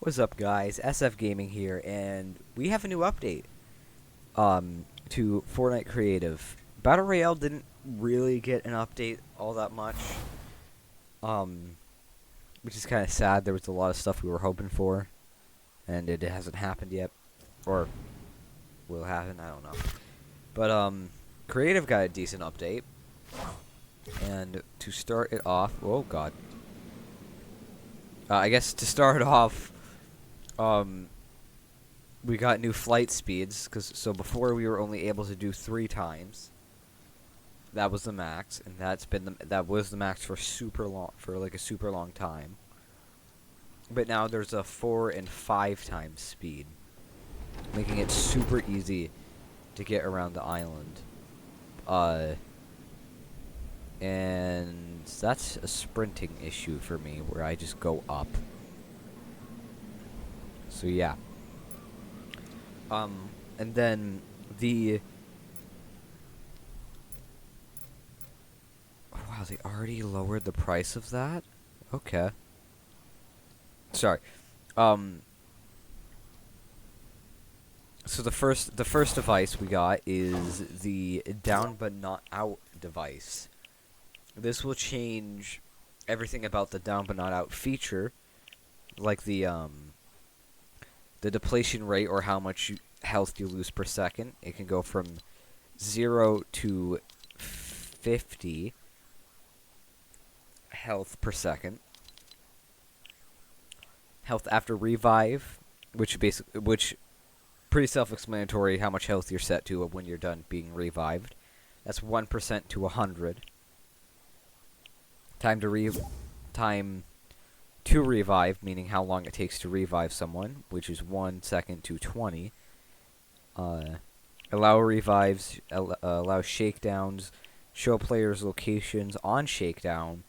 What's up, guys? SFGaming here, and we have a new update to Fortnite Creative. Battle Royale didn't really get an update all that much, um, which is kind of sad. There was a lot of stuff we were hoping for, and it hasn't happened yet, or will happen. I don't know. But Creative got a decent update, and to start it off, oh god, I guess to start off. We got new flight speeds, so before we were only able to do 3 times. That was the max, and that was the max for like a super long time. But now there's a 4 and 5 times speed, making it super easy to get around the island. And that's a sprinting issue for me, where I just go up. So yeah. And then wow, they already lowered the price of that? Okay. Sorry. So the first device we got is the down but not out device. This will change everything about the down but not out feature, like the depletion rate, or how much health you lose per second. It can go from 0 to 50 health per second. Health after revive, which pretty self-explanatory how much health you're set to when you're done being revived. That's 1% to 100. Time to revive, meaning how long it takes to revive someone, which is 1 second to 20. Allow revives, allow shakedowns, show players locations on shakedown,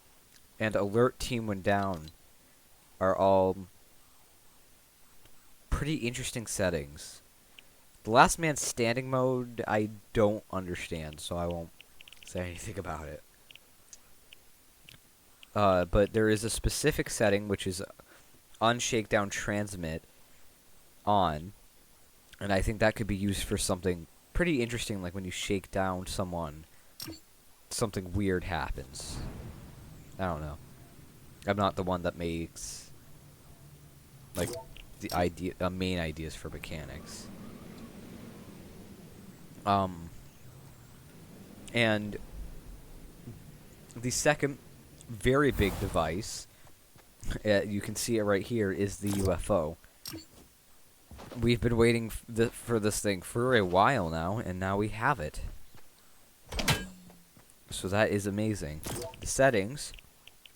and alert team when down are all pretty interesting settings. The last man standing mode I don't understand, so I won't say anything about it. But there is a specific setting, which is on shakedown transmit on, and I think that could be used for something pretty interesting, like when you shake down someone, something weird happens. I don't know. I'm not the one that makes like the main ideas for mechanics. And the second very big device, you can see it right here, is the UFO. We've been waiting for this thing for a while now, and now we have it. So that is amazing. The settings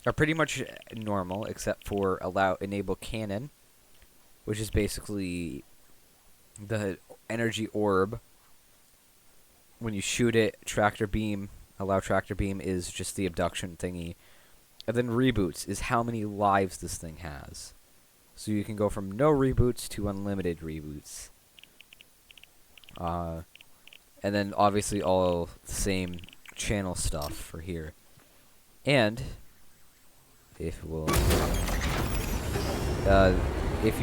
are pretty much normal, except for enable cannon, which is basically the energy orb. When you shoot it, tractor beam, allow tractor beam is just the abduction thingy. And then reboots is how many lives this thing has. So you can go from no reboots to unlimited reboots. And then obviously all the same channel stuff for here. And if you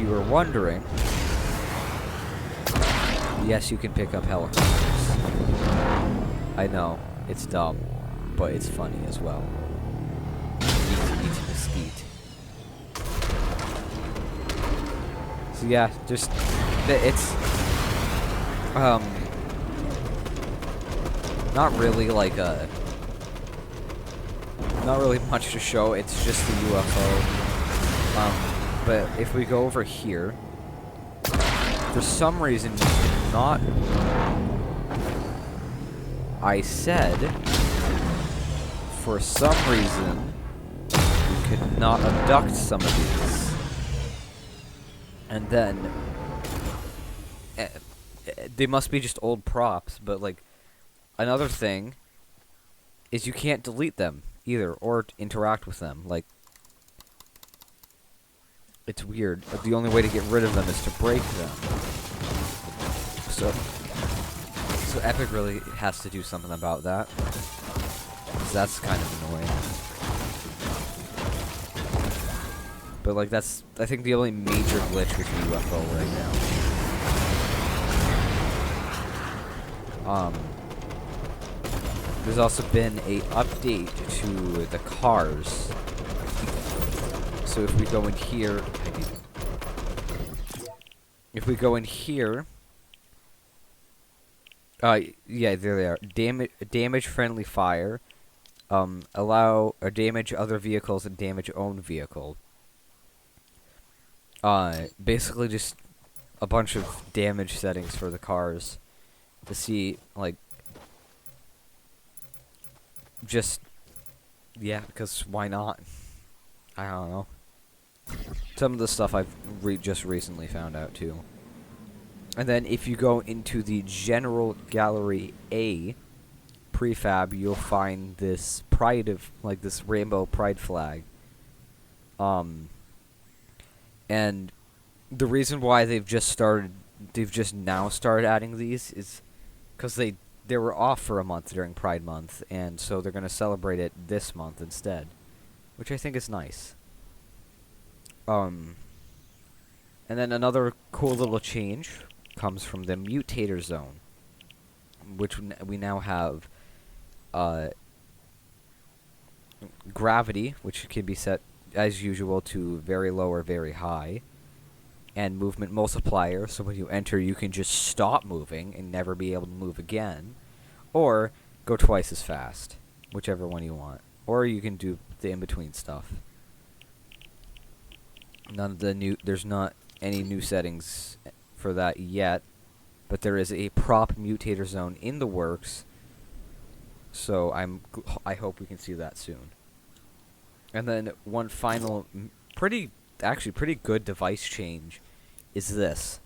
were wondering, yes, you can pick up helicopters. I know, it's dumb, but it's funny as well. Mesquite. So yeah, just it's not really like not really much to show. It's just the UFO. But if we go over here, for some reason you cannot. I said, for some reason, you could not abduct some of these. And then, they must be just old props, but like, another thing is you can't delete them either, or interact with them. Like, it's weird. The only way to get rid of them is to break them. So Epic really has to do something about that, 'cause that's kind of annoying. But like that's, I think, the only major glitch with the UFO right now. There's also been a update to the cars. So if we go in here, yeah, there they are. Damage friendly fire. Allow or damage other vehicles and damage own vehicle. Basically just a bunch of damage settings for the cars to see, like, just, yeah, because why not? I don't know. Some of the stuff I've just recently found out too. And then if you go into the General Gallery A prefab, you'll find this this rainbow pride flag. And the reason why they've just now started adding these is because they were off for a month during Pride Month, and so they're going to celebrate it this month instead, which I think is nice. And then another cool little change comes from the Mutator Zone, which we now have gravity, which can be set as usual to very low or very high, and movement multiplier, so when you enter you can just stop moving and never be able to move again, or go twice as fast, whichever one you want, or you can do the in-between stuff. There's not any new settings for that yet, but there is a prop Mutator Zone in the works, so I hope we can see that soon. And then one final pretty good device change is this.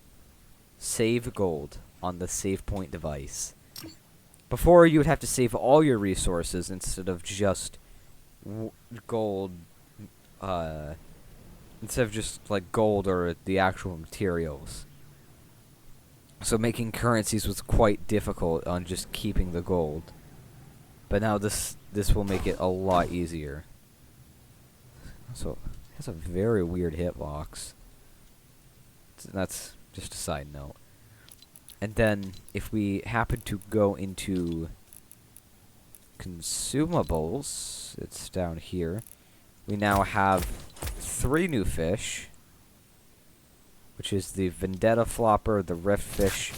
Save gold on the save point device. Before, you would have to save all your resources instead of just gold, instead of just like gold or the actual materials. So making currencies was quite difficult on just keeping the gold. But now this will make it a lot easier. So it has a very weird hitbox. That's just a side note. And then if we happen to go into Consumables, it's down here. We now have 3 new fish, which is the Vendetta Flopper, the Rift Fish,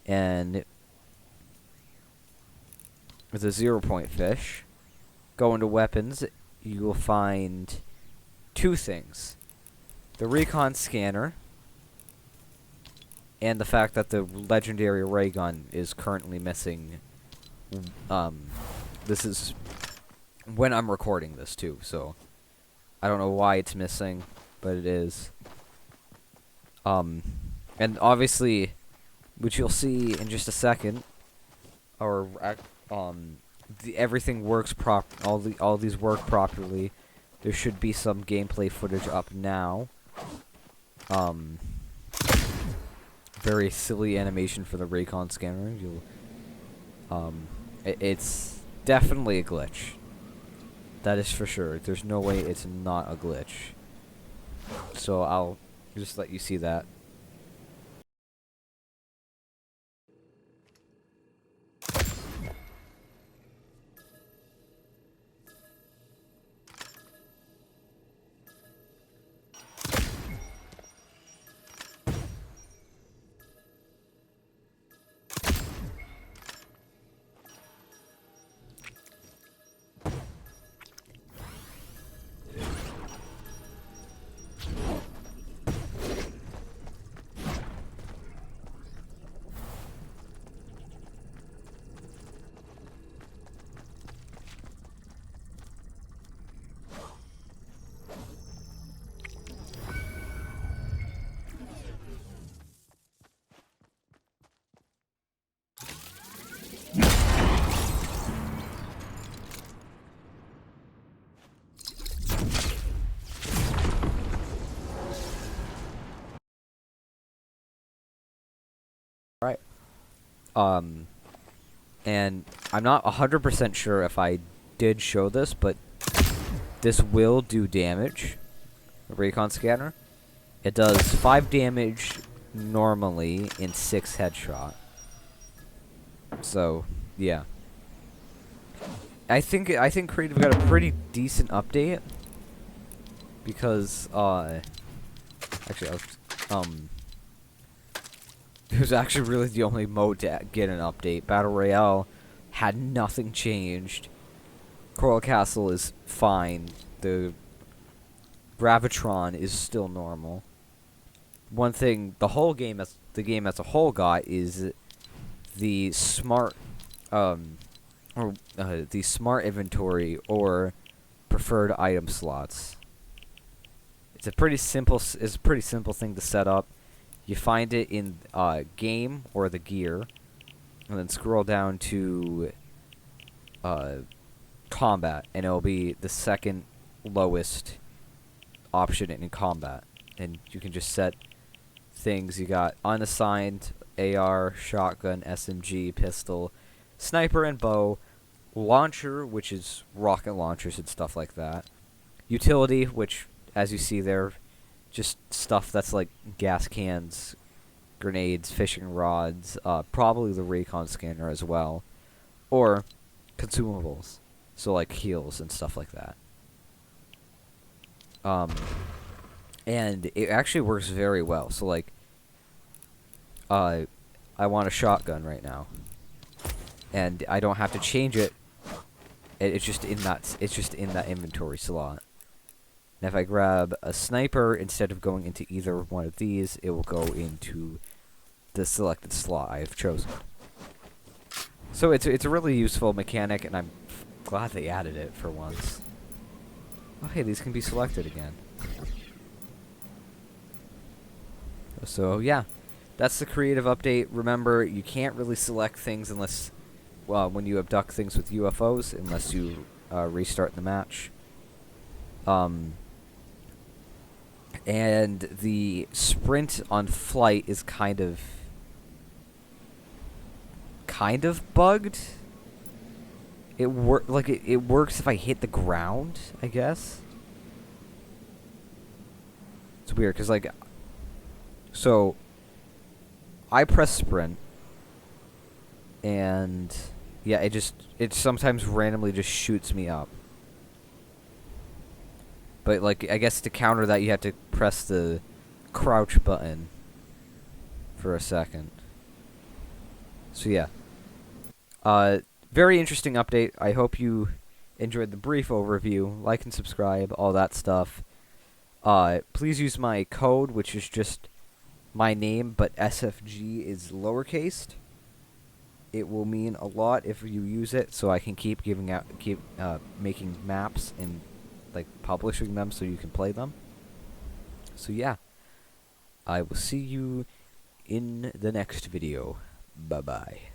and the 0-point fish. Go into weapons, you will find 2 things. The recon scanner, and the fact that the legendary ray gun is currently missing. This is when I'm recording this too, so I don't know why it's missing, but it is. And obviously, which you'll see in just a second, everything works all these work properly. There should be some gameplay footage up now. Very silly animation for the Raycon scanner. It's definitely a glitch. That is for sure. There's no way it's not a glitch. So I'll just let you see that. Right. And I'm not 100% sure if I did show this, but this will do damage. Recon scanner. It does 5 damage normally in 6 headshot. So, yeah. I think Creative got a pretty decent update because actually it was actually really the only mode to get an update. Battle Royale had nothing changed. Coral Castle is fine. The Gravitron is still normal. One thing the game as a whole got is the smart the smart inventory or preferred item slots. It's a pretty simple thing to set up. You find it in game or the gear, and then scroll down to combat, and it'll be the second lowest option in combat. And you can just set things. You got unassigned, AR, shotgun, SMG, pistol, sniper and bow, launcher, which is rocket launchers and stuff like that, utility, which, as you see there, just stuff that's like gas cans, grenades, fishing rods, probably the recon scanner as well, or consumables, so like heals and stuff like that. And it actually works very well. So like, I want a shotgun right now, and I don't have to change it. It's just in that inventory slot. And if I grab a sniper, instead of going into either one of these, it will go into the selected slot I have chosen. So it's a really useful mechanic, and I'm glad they added it for once. Oh hey, these can be selected again. So yeah, that's the creative update. Remember, you can't really select things unless, well, when you abduct things with UFOs, unless you restart the match. And the sprint on flight is kind of bugged. It works if I hit the ground, I guess. It's weird because like, so I press sprint, and yeah, it sometimes randomly just shoots me up. But like, I guess to counter that, you have to press the crouch button for a second. So yeah, very interesting update. I hope you enjoyed the brief overview. Like and subscribe, all that stuff. Please use my code, which is just my name, but SFG is lowercased. It will mean a lot if you use it, so I can keep making maps and like publishing them so you can play them. So yeah, I will see you in the next video. Bye bye.